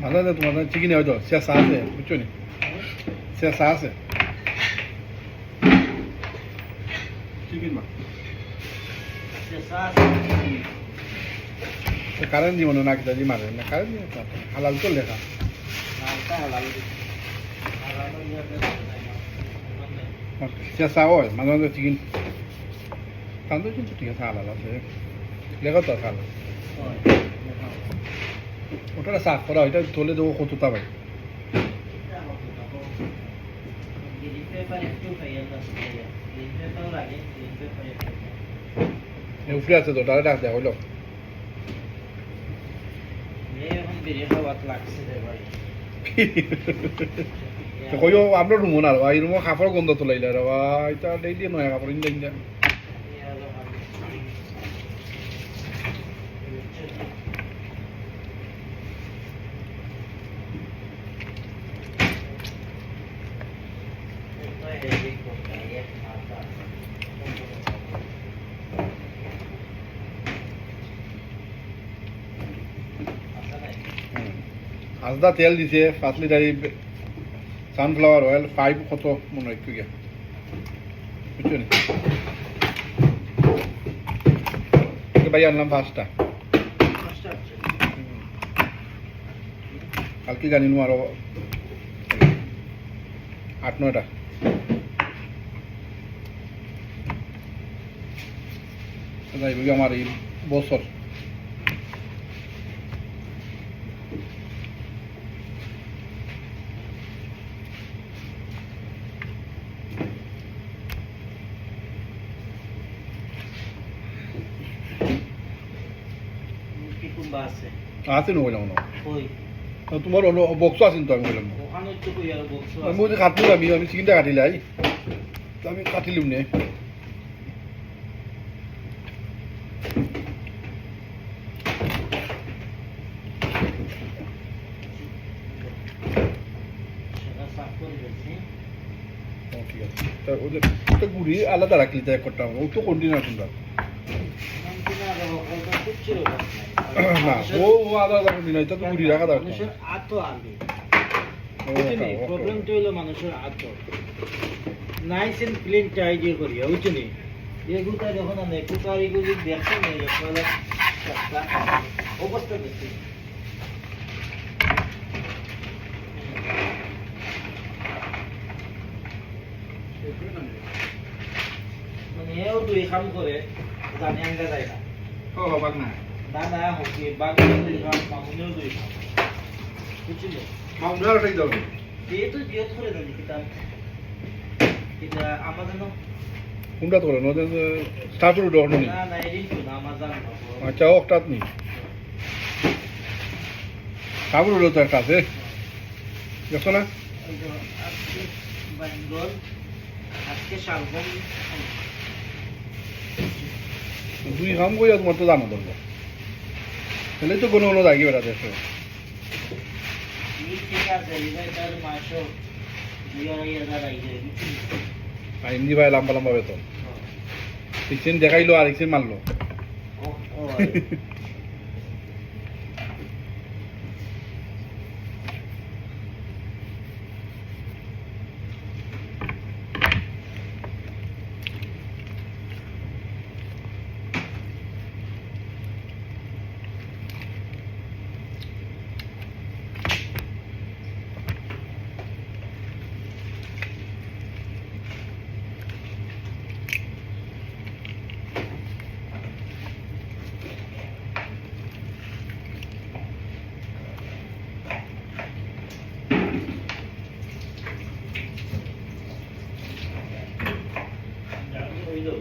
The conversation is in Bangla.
ভালো আছে তোমাদের চিকেন হয়তো শেষা আছে বুঝছো নি শেষা আছে চিকেন মা কারেন্ট দিব না কিতা দি মারে না কারেন্ট দিব হালাল তো লেখা শেষা হয় মাঝে মাঝে চিকেন কান্দো কিন্তু ঠিক আছে হালাল আছে লেখা তো হালাল ওটা সাফ করা ওইটা তোলে দেবো কতটা ভাই উপরে আছে তো তারা ডাক দেওয়া হইল কইও আপনার রুমো না এই রুমো কাপড় গন্ধ তোলাইলে রে এটা ডেইলি নয় কাপড় ইন্ডিয়া আজদা তেল দিছে 5 লিটার সানফ্লাওয়ার অয়েল 5 কত মনে হয় একটু গিয়া বুঝছেন ভাই আনলাম 5টা কালকে জানি নো আরো 8-9টা যাইব আমার এই বছর আছে নো বললাম না তোমার বক্স আছে তো আমি বললাম আমি ওই কাটলো আমি চিকেনটা কাটিলাই তো আমি কাটিলিম নে ঠিক আছে তা ওদের তো গুড়ি আলাদা রাখলি তাই করতে হবে ও তো কন্টিনিউ তোমরা না ও আলাদা কন্টিনিউ এটা তো গুড়ি রাখা দাও মানুষের আতো আগে প্রবলেমটা হলো মানুষের আতো নাইস এন্ড ক্লিন টাইডি করিয়া বুঝছনি এগুলা যখন আমি কুকারি গুলি দেখতে নেই তাহলে অবস্থা দেখছি দুই কাম করে জানি আঙ্গা যায় না ও বাক না না না হকি বাগিও দুই কাম মামুনিও দুই কাম বুঝছিলে মামুনার ওটাই দাও যেহেতু জিয়ত করে জানি কিতাব এটা আমাদের কোনটা তো না স্টার্টার উঠো নি না না এদিন তো না আমাজন আচ্ছা ওটাত নি কাবুল উঠো তো একটা আছে দেখো না আজকে বেঙ্গল আজকে শালগম দুই কাম কইয়া তোমার তো জানো দরকার তাহলে তো কোনো কোনো জায়গা বেড়াতে এসো ঠিক আছে এবার মাসও 2,500 আইছে হিন্দি ভাই লম্বা লম্বা বেতন একদিন দেখাইলো আর একদিন মারলো ও হইলো